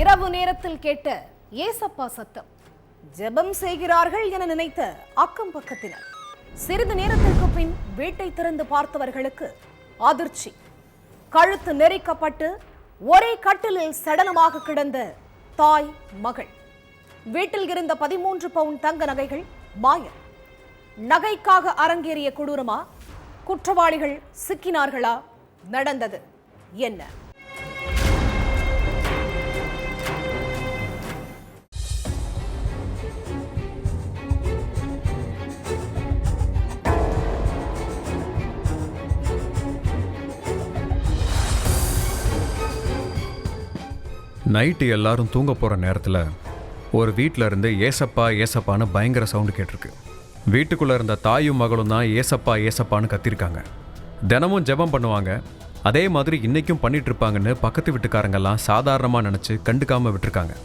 இரவு நேரத்தில் கேட்ட ஏசப்பா சத்தம். ஜெபம் செய்கிறார்கள் என நினைத்த அக்கம் பக்கத்தினர். சிறிது நேரத்திற்கு பின் வீட்டை திறந்து பார்த்தவர்களுக்கு அதிர்ச்சி. கழுத்து நெரிக்கப்பட்டு ஒரே கட்டிலில் சடலமாக கிடந்த தாய் மகள். வீட்டில் இருந்த 13 பவுன் தங்க நகைகள் மாயம். நகைக்காக அரங்கேறிய கொடூரமா? குற்றவாளிகள் சிக்கினார்களா? நடந்தது என்ன? நைட்டு எல்லாரும் தூங்க போகிற நேரத்தில் ஒரு வீட்டில் இருந்து ஏசப்பா ஏசப்பான்னு பயங்கர சவுண்டு கேட்டிருக்கு. வீட்டுக்குள்ளே இருந்த தாயும் மகளும் தான் ஏசப்பா ஏசப்பான்னு கத்திருக்காங்க. தினமும் ஜெபம் பண்ணுவாங்க, அதே மாதிரி இன்றைக்கும் பண்ணிட்டு இருப்பாங்கன்னு பக்கத்து வீட்டுக்காரங்கெல்லாம் சாதாரணமாக நினச்சி கண்டுக்காமல் விட்டுருக்காங்க.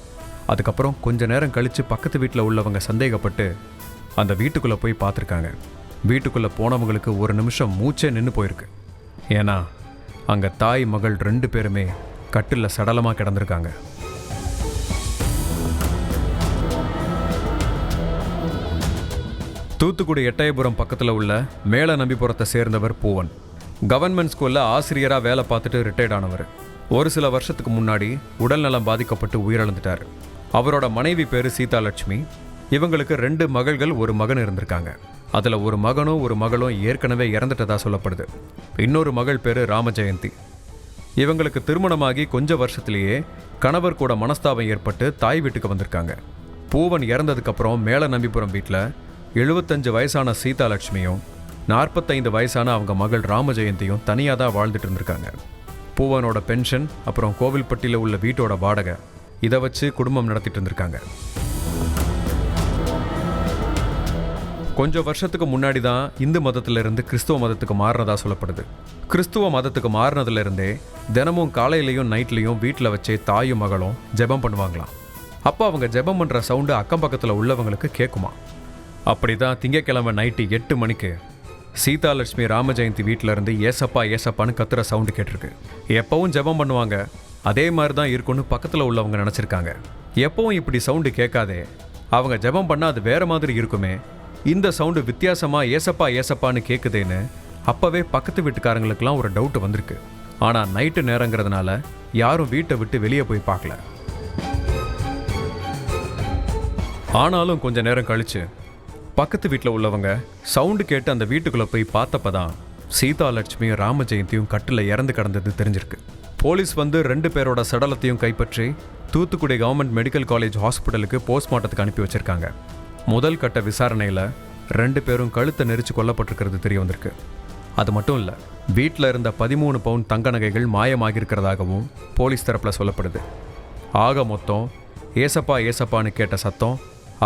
அதுக்கப்புறம் கொஞ்ச நேரம் கழித்து பக்கத்து வீட்டில் உள்ளவங்க சந்தேகப்பட்டு அந்த வீட்டுக்குள்ளே போய் பார்த்துருக்காங்க. வீட்டுக்குள்ளே போனவங்களுக்கு ஒரு நிமிஷம் மூச்சே நின்று போயிருக்கு. ஏன்னா அங்கே தாய் மகள் 2 பேருமே கட்டில் சடலமாக கிடந்திருக்காங்க. தூத்துக்குடி எட்டயபுரம் பக்கத்தில் உள்ள மேல நம்பிபுரத்தை சேர்ந்தவர் பூவன். கவர்மெண்ட் ஸ்கூலில் ஆசிரியராக வேலை பார்த்துட்டு ரிட்டையர்ட் ஆனவர். ஒரு சில வருஷத்துக்கு முன்னாடி உடல்நலம் பாதிக்கப்பட்டு உயிரிழந்துட்டார். அவரோட மனைவி பேர் சீதாலட்சுமி. இவங்களுக்கு 2 மகள்கள் 1 மகன் இருந்திருக்காங்க. அதில் ஒரு மகனும் ஒரு மகளும் ஏற்கனவே இறந்துட்டதா சொல்லப்படுது. இன்னொரு மகள் பேர் ராமஜெயந்தி. இவங்களுக்கு திருமணமாகி கொஞ்ச வருஷத்துலேயே கணவர் கூட மனஸ்தாபம் ஏற்பட்டு தாய் வீட்டுக்கு வந்திருக்காங்க. பூவன் இறந்ததுக்கப்புறம் மேல நம்பிபுரம் வீட்டில் 75 வயசான சீதாலட்சுமியும் 45 வயசான அவங்க மகள் ராமஜெயந்தியும் தனியாக தான் வாழ்ந்துட்டு இருந்திருக்காங்க. பூவனோட பென்ஷன், அப்புறம் கோவில்பட்டியில் உள்ள வீட்டோட வாடகை, இதை வச்சு குடும்பம் நடத்திட்டு இருந்திருக்காங்க. கொஞ்சம் வருஷத்துக்கு முன்னாடி தான் இந்து மதத்திலிருந்து கிறிஸ்துவ மதத்துக்கு மாறினதா சொல்லப்படுது. கிறிஸ்துவ மதத்துக்கு மாறினதுலேருந்தே தினமும் காலையிலையும் நைட்லையும் வீட்டில் வச்சே தாயும் மகளும் ஜெபம் பண்ணுவாங்களாம். அப்போ அவங்க ஜெபம் பண்ணுற சவுண்டு அக்கம் பக்கத்தில் உள்ளவங்களுக்கு கேட்குமா. அப்படி தான் திங்கக்கிழமை நைட்டு 8 மணிக்கு சீதாலட்சுமி ராமஜெயந்தி வீட்டில் இருந்து ஏசப்பா ஏசப்பான்னு கத்துற சவுண்டு கேட்டிருக்கு. எப்பவும் ஜெபம் பண்ணுவாங்க, அதே மாதிரி தான் இருக்குன்னு பக்கத்தில் உள்ளவங்க நினச்சிருக்காங்க. எப்பவும் இப்படி சவுண்டு கேட்காதே, அவங்க ஜெபம் பண்ணால் அது வேற மாதிரி இருக்குமே, இந்த சவுண்டு வித்தியாசமாக ஏசப்பா ஏசப்பான்னு கேட்குதேன்னு அப்போவே பக்கத்து வீட்டுக்காரங்களுக்கெல்லாம் ஒரு டவுட் வந்திருக்கு. ஆனால் நைட்டு நேரங்கிறதுனால யாரும் வீட்டை விட்டு வெளியே போய் பார்க்கல. ஆனாலும் கொஞ்ச நேரம் கழிச்சு பக்கத்து வீட்டில் உள்ளவங்க சவுண்டு கேட்டு அந்த வீட்டுக்குள்ளே போய் பார்த்தப்ப தான் சீதாலட்சுமியும் ராமஜெயந்தியும் கட்டில் இறந்து கிடந்தது தெரிஞ்சிருக்கு. போலீஸ் வந்து 2 பேரோட சடலத்தையும் கைப்பற்றி தூத்துக்குடி கவர்மெண்ட் மெடிக்கல் காலேஜ் ஹாஸ்பிட்டலுக்கு போஸ்ட்மார்ட்டத்துக்கு அனுப்பி வச்சிருக்காங்க. முதல் கட்ட விசாரணையில் 2 பேரும் கழுத்தை நெரிச்சு கொல்லப்பட்டிருக்கிறது தெரிய வந்திருக்கு. அது மட்டும் இல்லை, வீட்டில் இருந்த 13 பவுன் தங்க நகைகள் மாயமாகியிருக்கிறதாகவும் போலீஸ் தரப்பில் சொல்லப்படுது. ஆக மொத்தம் ஏசப்பா ஏசப்பான்னு கேட்ட சத்தம்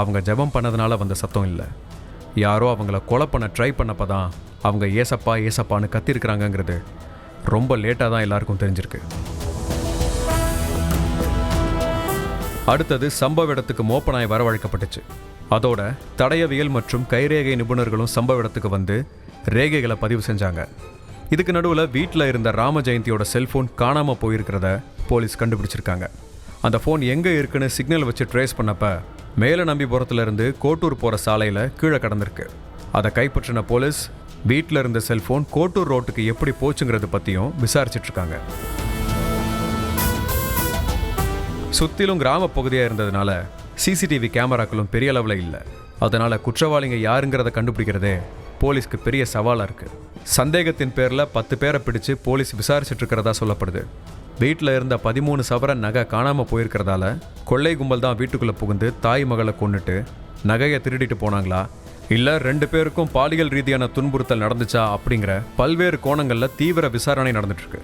அவங்க ஜெபம் பண்ணதுனால வந்த சத்தம் இல்லை. யாரோ அவங்கள கொலை பண்ண ட்ரை பண்ணப்போ தான் அவங்க ஏசப்பா ஏசப்பான்னு கத்திருக்கிறாங்கங்கிறது ரொம்ப லேட்டாக தான் எல்லாருக்கும் தெரிஞ்சிருக்கு. அடுத்தது சம்பவ இடத்துக்கு மோப்பனாய் வரவழைக்கப்பட்டுச்சு. அதோட தடயவியல் மற்றும் கைரேகை நிபுணர்களும் சம்பவ இடத்துக்கு வந்து ரேகைகளை பதிவு செஞ்சாங்க. இதுக்கு நடுவில் வீட்டில் இருந்த ராமஜெயந்தியோட செல்ஃபோன் காணாமல் போயிருக்கிறத போலீஸ் கண்டுபிடிச்சிருக்காங்க. அந்த ஃபோன் எங்கே இருக்குன்னு சிக்னல் வச்சு ட்ரேஸ் பண்ணப்ப மேல நம்பிபுரத்துலேருந்து கோட்டூர் போகிற சாலையில் கீழே கடந்திருக்கு. அதை கைப்பற்றின போலீஸ் வீட்டில் இருந்த செல்ஃபோன் கோட்டூர் ரோட்டுக்கு எப்படி போச்சுங்கிறது பற்றியும் விசாரிச்சிட்ருக்காங்க. சுற்றிலும் கிராம பகுதியாக இருந்ததுனால சிசிடிவி கேமராக்களும் பெரிய அளவில் இல்லை. அதனால் குற்றவாளிங்க யாருங்கிறத கண்டுபிடிக்கிறதே போலீஸ்க்கு பெரிய சவாலாக இருக்குது. சந்தேகத்தின் பேரில் 10 பேரை பிடிச்சு போலீஸ் விசாரிச்சுட்டு இருக்கிறதா சொல்லப்படுது. வீட்டில் இருந்த 13 சவரன் நகை காணாமல் போயிருக்கிறதால கொள்ளை கும்பல் தான் வீட்டுக்குள்ளே புகுந்து தாய் மகளை கொண்டுட்டு நகையை திருடிட்டு போனாங்களா, இல்லை 2 பேருக்கும் பாலியல் ரீதியான துன்புறுத்தல் நடந்துச்சா அப்படிங்கிற பல்வேறு கோணங்களில் தீவிர விசாரணை நடந்துட்டுருக்கு.